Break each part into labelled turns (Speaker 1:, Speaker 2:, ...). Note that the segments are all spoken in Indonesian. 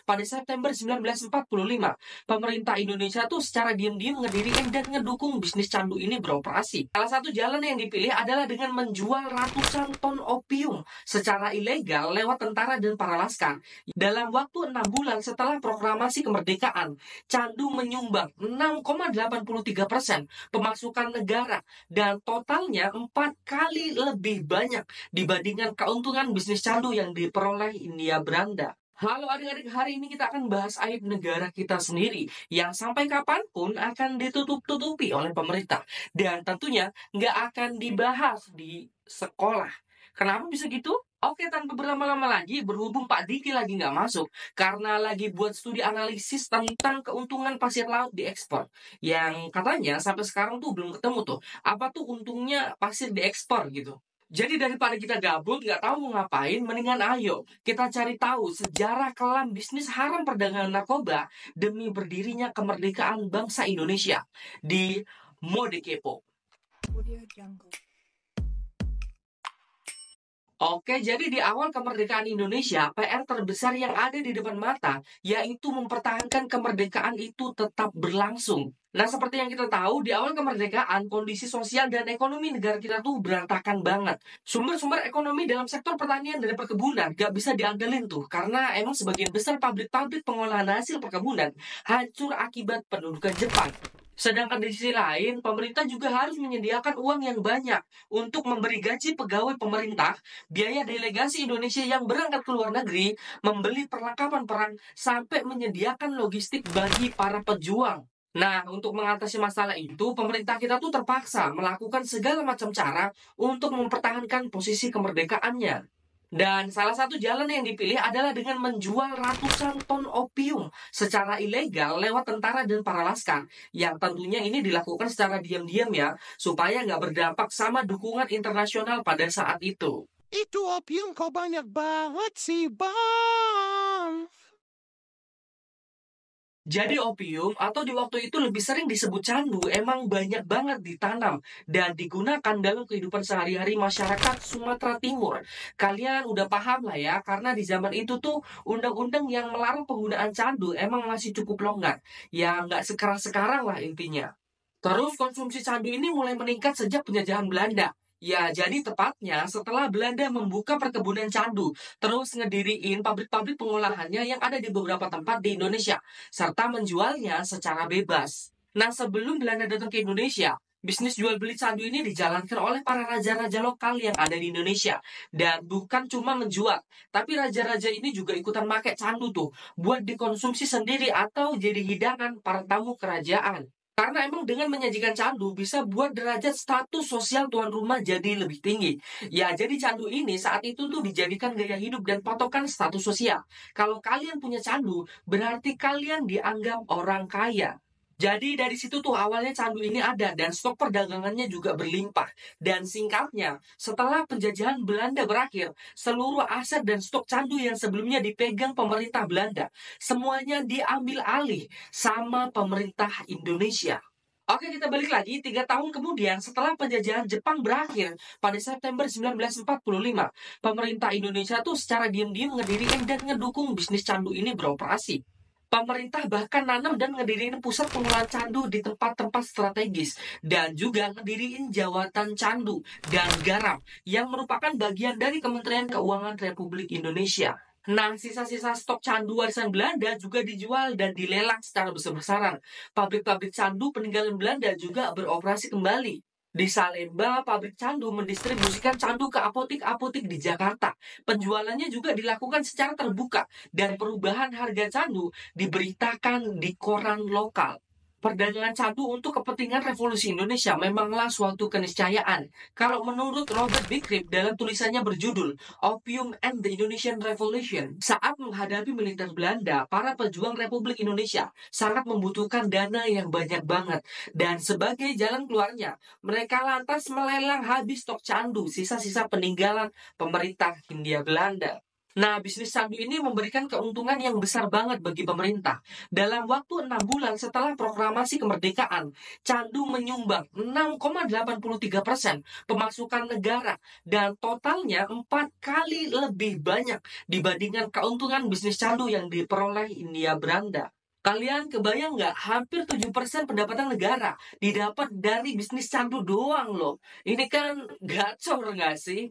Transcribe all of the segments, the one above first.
Speaker 1: pada September 1945. Pemerintah Indonesia tuh secara diam-diam ngediriin dan ngedukung bisnis candu ini beroperasi. Salah satu jalan yang dipilih adalah dengan menjual ratusan ton opium secara ilegal lewat tentara dan para laskar. Dalam waktu 6 bulan setelah proklamasi kemerdekaan, candu menyumbang 6,83% pemasukan negara dan totalnya 4 kali lebih banyak dibandingkan keuntungan bisnis candu yang diperoleh Hindia Belanda. Halo adik-adik, hari ini kita akan bahas aib negara kita sendiri yang sampai kapanpun akan ditutup-tutupi oleh pemerintah. Dan tentunya nggak akan dibahas di sekolah. Kenapa bisa gitu? Oke, tanpa berlama-lama lagi, berhubung Pak Diki lagi nggak masuk karena lagi buat studi analisis tentang keuntungan pasir laut diekspor. Yang katanya sampai sekarang tuh belum ketemu tuh, apa tuh untungnya pasir diekspor gitu. Jadi daripada kita gabut, nggak tahu mau ngapain, mendingan ayo kita cari tahu sejarah kelam bisnis haram perdagangan narkoba demi berdirinya kemerdekaan bangsa Indonesia di Mode Kepo.
Speaker 2: Audio Jungle.
Speaker 1: Oke, jadi di awal kemerdekaan Indonesia, PR terbesar yang ada di depan mata yaitu mempertahankan kemerdekaan itu tetap berlangsung. Nah, seperti yang kita tahu, di awal kemerdekaan, kondisi sosial dan ekonomi negara kita tuh berantakan banget. Sumber-sumber ekonomi dalam sektor pertanian dan perkebunan gak bisa diandelin tuh, karena emang sebagian besar pabrik-pabrik pengolahan hasil perkebunan hancur akibat pendudukan Jepang. Sedangkan di sisi lain, pemerintah juga harus menyediakan uang yang banyak untuk memberi gaji pegawai pemerintah, biaya delegasi Indonesia yang berangkat ke luar negeri, membeli perlengkapan perang, sampai menyediakan logistik bagi para pejuang. Nah, untuk mengatasi masalah itu, pemerintah kita tuh terpaksa melakukan segala macam cara untuk mempertahankan posisi kemerdekaannya. Dan salah satu jalan yang dipilih adalah dengan menjual ratusan ton opium secara ilegal lewat tentara dan para laskar. Yang tentunya ini dilakukan secara diam-diam ya, supaya nggak berdampak sama dukungan internasional pada saat itu.
Speaker 3: Itu opium kok banyak banget sih, Bang.
Speaker 1: Jadi opium atau di waktu itu lebih sering disebut candu emang banyak banget ditanam dan digunakan dalam kehidupan sehari-hari masyarakat Sumatera Timur. Kalian udah paham lah ya, karena di zaman itu tuh undang-undang yang melarang penggunaan candu emang masih cukup longgar. Ya nggak sekeras sekarang lah intinya. Terus konsumsi candu ini mulai meningkat sejak penjajahan Belanda. Ya, jadi tepatnya setelah Belanda membuka perkebunan candu, terus ngediriin pabrik-pabrik pengolahannya yang ada di beberapa tempat di Indonesia, serta menjualnya secara bebas. Nah, sebelum Belanda datang ke Indonesia, bisnis jual beli candu ini dijalankan oleh para raja-raja lokal yang ada di Indonesia. Dan bukan cuma menjual, tapi raja-raja ini juga ikutan pakai candu tuh, buat dikonsumsi sendiri atau jadi hidangan para tamu kerajaan. Karena emang dengan menyajikan candu bisa buat derajat status sosial tuan rumah jadi lebih tinggi. Ya, jadi candu ini saat itu tuh dijadikan gaya hidup dan patokan status sosial. Kalau kalian punya candu, berarti kalian dianggap orang kaya. Jadi dari situ tuh awalnya candu ini ada dan stok perdagangannya juga berlimpah. Dan singkatnya, setelah penjajahan Belanda berakhir, seluruh aset dan stok candu yang sebelumnya dipegang pemerintah Belanda, semuanya diambil alih sama pemerintah Indonesia. Oke, kita balik lagi 3 tahun kemudian setelah penjajahan Jepang berakhir pada September 1945, pemerintah Indonesia tuh secara diam-diam ngediriin dan ngedukung bisnis candu ini beroperasi. Pemerintah bahkan nanam dan ngediriin pusat pengolahan candu di tempat-tempat strategis dan juga ngediriin jawatan candu dan garam yang merupakan bagian dari Kementerian Keuangan Republik Indonesia. Nah, sisa-sisa stok candu warisan Belanda juga dijual dan dilelang secara besar-besaran. Pabrik-pabrik candu peninggalan Belanda juga beroperasi kembali. Di Salemba, pabrik candu mendistribusikan candu ke apotik-apotik di Jakarta. Penjualannya juga dilakukan secara terbuka dan perubahan harga candu diberitakan di koran lokal. Perdagangan candu untuk kepentingan revolusi Indonesia memanglah suatu keniscayaan. Kalau menurut Robert Bikrip dalam tulisannya berjudul Opium and the Indonesian Revolution, saat menghadapi militer Belanda, para pejuang Republik Indonesia sangat membutuhkan dana yang banyak banget. Dan sebagai jalan keluarnya, mereka lantas melelang habis stok candu, sisa-sisa peninggalan pemerintah Hindia Belanda. Nah, bisnis candu ini memberikan keuntungan yang besar banget bagi pemerintah. Dalam waktu 6 bulan setelah proklamasi kemerdekaan, candu menyumbang 6,83% pemasukan negara dan totalnya 4 kali lebih banyak dibandingkan keuntungan bisnis candu yang diperoleh Hindia Belanda. Kalian kebayang nggak? Hampir 7% pendapatan negara didapat dari bisnis candu doang loh. Ini kan gacor nggak sih?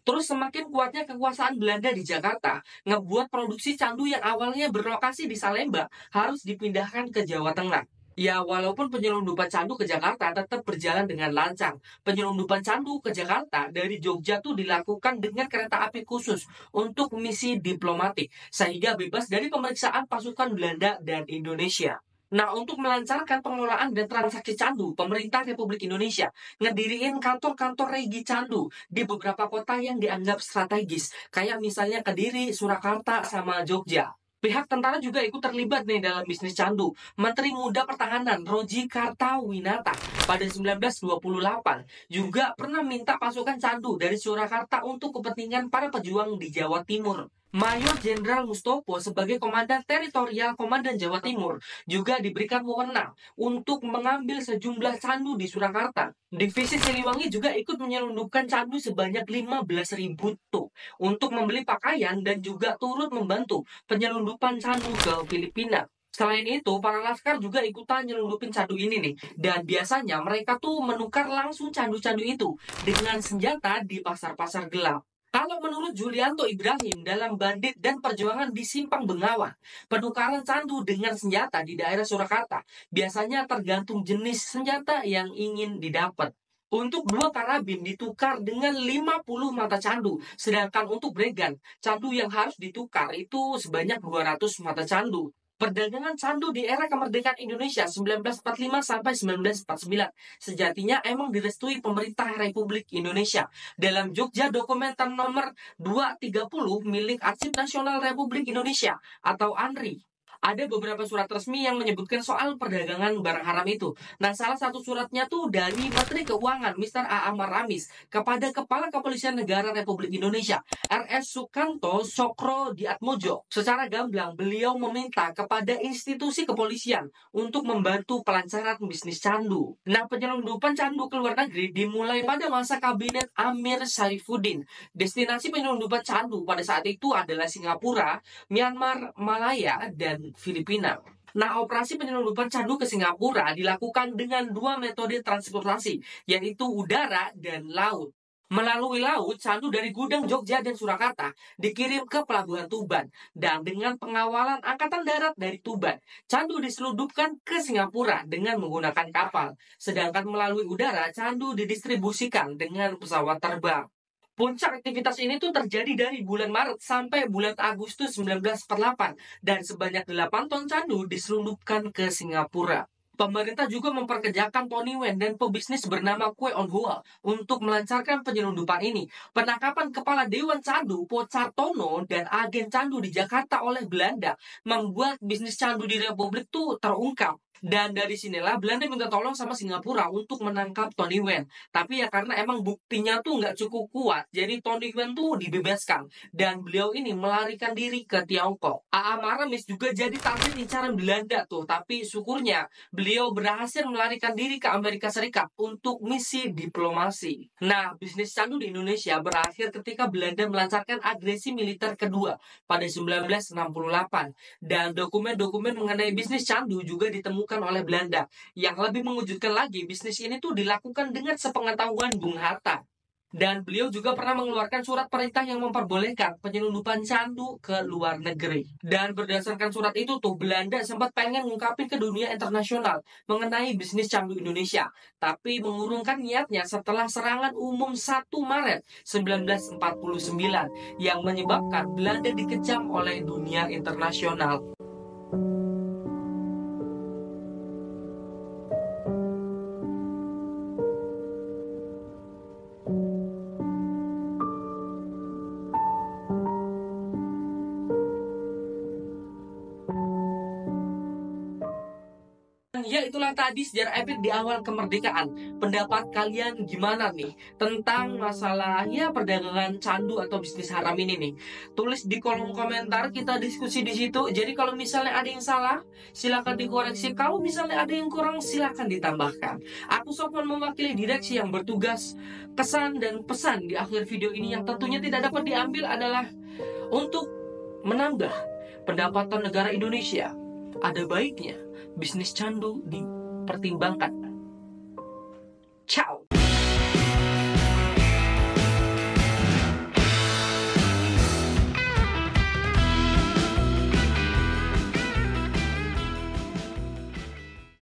Speaker 1: Terus semakin kuatnya kekuasaan Belanda di Jakarta, ngebuat produksi candu yang awalnya berlokasi di Salemba harus dipindahkan ke Jawa Tengah. Ya, walaupun penyelundupan candu ke Jakarta tetap berjalan dengan lancar. Penyelundupan candu ke Jakarta dari Jogja tuh dilakukan dengan kereta api khusus untuk misi diplomatik, sehingga bebas dari pemeriksaan pasukan Belanda dan Indonesia. Nah, untuk melancarkan pengelolaan dan transaksi candu, pemerintah Republik Indonesia ngediriin kantor-kantor regi candu di beberapa kota yang dianggap strategis, kayak misalnya Kediri, Surakarta, sama Jogja. Pihak tentara juga ikut terlibat nih dalam bisnis candu. Menteri Muda Pertahanan Roji Kartawinata pada 1928 juga pernah minta pasukan candu dari Surakarta untuk kepentingan para pejuang di Jawa Timur. Mayor Jenderal Mustopo sebagai Komandan Teritorial Komandan Jawa Timur juga diberikan wewenang untuk mengambil sejumlah candu di Surakarta. Divisi Siliwangi juga ikut menyelundupkan candu sebanyak 15.000 tuh untuk membeli pakaian dan juga turut membantu penyelundupan candu ke Filipina. Selain itu, para laskar juga ikutan nyelundupin candu ini nih. Dan biasanya mereka tuh menukar langsung candu-candu itu dengan senjata di pasar-pasar gelap. Kalau menurut Julianto Ibrahim dalam Bandit dan Perjuangan di Simpang Bengawan, penukaran candu dengan senjata di daerah Surakarta biasanya tergantung jenis senjata yang ingin didapat. Untuk 2 karabin ditukar dengan 50 mata candu, sedangkan untuk bregan, candu yang harus ditukar itu sebanyak 200 mata candu. Perdagangan candu di era kemerdekaan Indonesia 1945 sampai 1949 sejatinya emang direstui pemerintah Republik Indonesia. Dalam Jogja Dokumenter nomor 230 milik Arsip Nasional Republik Indonesia atau ANRI, ada beberapa surat resmi yang menyebutkan soal perdagangan barang haram itu. Nah, salah satu suratnya tuh dari Menteri Keuangan Mr. A. Maramis kepada Kepala Kepolisian Negara Republik Indonesia RS Sukanto Sokro Diatmojo. Secara gamblang, beliau meminta kepada institusi kepolisian untuk membantu pelancaran bisnis candu. Nah, penyelundupan candu ke luar negeri dimulai pada masa kabinet Amir Saifuddin. Destinasi penyelundupan candu pada saat itu adalah Singapura, Myanmar, Malaya, dan Filipina. Nah, operasi penyelundupan candu ke Singapura dilakukan dengan 2 metode transportasi, yaitu udara dan laut. Melalui laut, candu dari gudang Jogja dan Surakarta dikirim ke Pelabuhan Tuban. Dan dengan pengawalan Angkatan Darat dari Tuban, candu diselundupkan ke Singapura dengan menggunakan kapal. Sedangkan melalui udara, candu didistribusikan dengan pesawat terbang. Puncak aktivitas ini tuh terjadi dari bulan Maret sampai bulan Agustus 1948 dan sebanyak 8 ton candu diselundupkan ke Singapura. Pemerintah juga memperkerjakan Tony Wen dan pebisnis bernama Kwe On Hua untuk melancarkan penyelundupan ini. Penangkapan Kepala Dewan Candu Pochartono dan agen candu di Jakarta oleh Belanda membuat bisnis candu di Republik tuh terungkap. Dan dari sinilah Belanda minta tolong sama Singapura untuk menangkap Tony Wen. Tapi ya karena emang buktinya tuh nggak cukup kuat, jadi Tony Wen tuh dibebaskan. Dan beliau ini melarikan diri ke Tiongkok. A.A. Maramis juga jadi target incaran Belanda tuh. Tapi syukurnya beliau berhasil melarikan diri ke Amerika Serikat untuk misi diplomasi. Nah, bisnis candu di Indonesia berakhir ketika Belanda melancarkan agresi militer kedua pada 1968. Dan dokumen-dokumen mengenai bisnis candu juga ditemukan oleh Belanda. Yang lebih mengejutkan lagi, bisnis ini tuh dilakukan dengan sepengetahuan Bung Hatta. Dan beliau juga pernah mengeluarkan surat perintah yang memperbolehkan penyelundupan candu ke luar negeri. Dan berdasarkan surat itu tuh, Belanda sempat pengen ngungkapin ke dunia internasional mengenai bisnis candu Indonesia. Tapi mengurungkan niatnya setelah serangan umum 1 Maret 1949 yang menyebabkan Belanda dikecam oleh dunia internasional. Dan ya itulah tadi sejarah epic di awal kemerdekaan. Pendapat kalian gimana nih tentang masalah ya perdagangan candu atau bisnis haram ini nih? Tulis di kolom komentar, kita diskusi di situ. Jadi kalau misalnya ada yang salah, silakan dikoreksi. Kalau misalnya ada yang kurang, silakan ditambahkan. Aku Sofwan mewakili direksi yang bertugas. Kesan dan pesan di akhir video ini yang tentunya tidak dapat diambil adalah untuk menambah pendapatan negara Indonesia. Ada baiknya bisnis candu dipertimbangkan. Ciao.